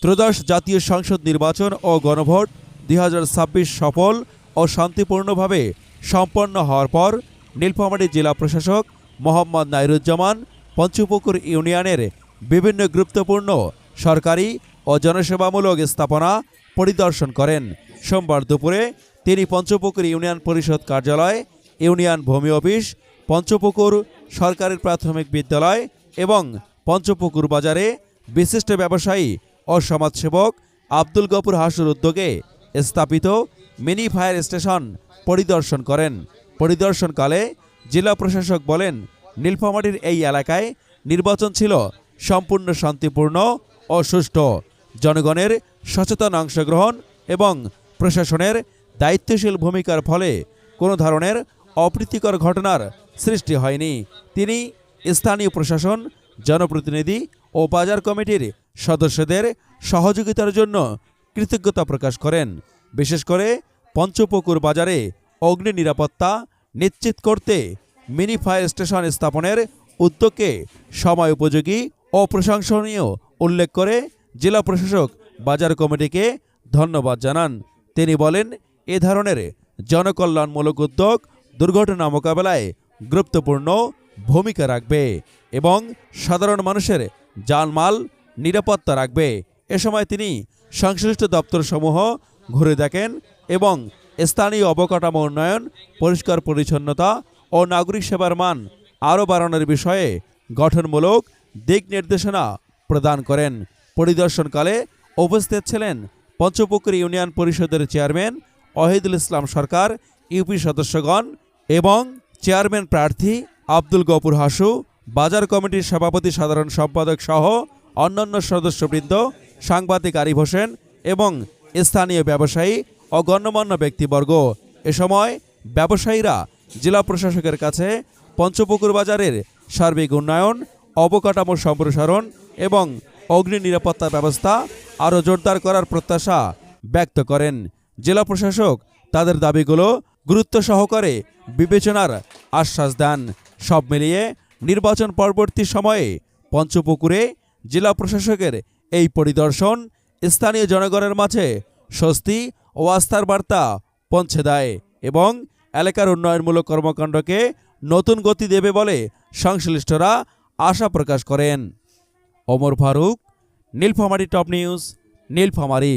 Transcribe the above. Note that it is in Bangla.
ত্রয়োদশ জাতীয় সংসদ নির্বাচন ও গণভোট 2026 সফল ও শান্তিপূর্ণভাবে সম্পন্ন হওয়ার পর নীলফামারী জেলা প্রশাসক মোহাম্মদ নাইরুজ্জামান পঞ্চপুকুর ইউনিয়নের বিভিন্ন গুরুত্বপূর্ণ সরকারি ও জনসেবামূলক স্থাপনা পরিদর্শন করেন। সোমবার দুপুরে তিনি পঞ্চপুকুর ইউনিয়ন পরিষদ কার্যালয়, ইউনিয়ন ভূমি অফিস, পঞ্চপুকুর সরকারি প্রাথমিক বিদ্যালয় এবং পঞ্চপুকুর বাজারে বিশিষ্ট ব্যবসায়ী ও সমাজসেবক আব্দুল গফুর হাসুর উদ্যোগে স্থাপিত মিনি ফায়ার স্টেশন পরিদর্শন করেন। পরিদর্শনকালে জেলা প্রশাসক বলেন, নীলফামারীর এই এলাকায় নির্বাচন ছিল সম্পূর্ণ শান্তিপূর্ণ ও সুষ্ঠু। জনগণের সচেতন অংশগ্রহণ এবং প্রশাসনের দায়িত্বশীল ভূমিকার ফলে কোনো ধরনের অপ্রীতিকর ঘটনার সৃষ্টি হয়নি। তিনি স্থানীয় প্রশাসন, জনপ্রতিনিধি ও বাজার কমিটির সদস্যদের সহযোগিতার জন্য কৃতজ্ঞতা প্রকাশ করেন। বিশেষ করে পঞ্চপুকুর বাজারে অগ্নি নিরাপত্তা নিশ্চিত করতে মিনি ফায়ার স্টেশন স্থাপনের উদ্যোগকে সময় উপযোগী ও প্রশংসনীয় উল্লেখ করে জেলা প্রশাসক বাজার কমিটিকে ধন্যবাদ জানান। তিনি বলেন, এ ধরনের জনকল্যাণমূলক উদ্যোগ দুর্ঘটনা মোকাবেলায় গুরুত্বপূর্ণ ভূমিকা রাখবে এবং সাধারণ মানুষের জানমাল নিরাপত্তা রাখবে। এ সময় তিনি সংশ্লিষ্ট দপ্তরসমূহ ঘুরে দেখেন এবং স্থানীয় অবকাঠামো উন্নয়ন, পরিষ্কার পরিচ্ছন্নতা ও নাগরিক সেবার মান আরও বাড়ানোর বিষয়ে গঠনমূলক দিক নির্দেশনা প্রদান করেন। পরিদর্শনকালে উপস্থিত ছিলেন পঞ্চপুকুর ইউনিয়ন পরিষদের চেয়ারম্যান ওয়াহিদুল ইসলাম সরকার, ইউপি সদস্যগণ এবং চেয়ারম্যান প্রার্থী আব্দুল গফুর হাসু, বাজার কমিটির সভাপতি, সাধারণ সম্পাদক সহ অন্যান্য সদস্যবৃন্দ, সাংবাদিক আরিফ হোসেন এবং স্থানীয় ব্যবসায়ী ও গণ্যমান্য ব্যক্তিবর্গ। এ সময় ব্যবসায়ীরা জেলা প্রশাসকের কাছে পঞ্চপুকুর বাজারের সার্বিক উন্নয়ন, অবকাঠামো সম্প্রসারণ এবং অগ্নি নিরাপত্তা ব্যবস্থা আরও জোরদার করার প্রত্যাশা ব্যক্ত করেন। জেলা প্রশাসক তাদের দাবিগুলো গুরুত্ব সহকারে বিবেচনার আশ্বাস দেন। সব মিলিয়ে নির্বাচন পরবর্তী সময়ে পঞ্চপুকুরে জেলা প্রশাসকের এই পরিদর্শন স্থানীয় জনগণের মাঝে স্বস্তি ও আস্থার বার্তা পৌঁছে দেয় এবং এলাকার উন্নয়নমূলক কর্মকাণ্ডকে নতুন গতি দেবে বলে সংশ্লিষ্টরা আশা প্রকাশ করেন। Omar Faruk, Nilphamari top news, Nilphamari.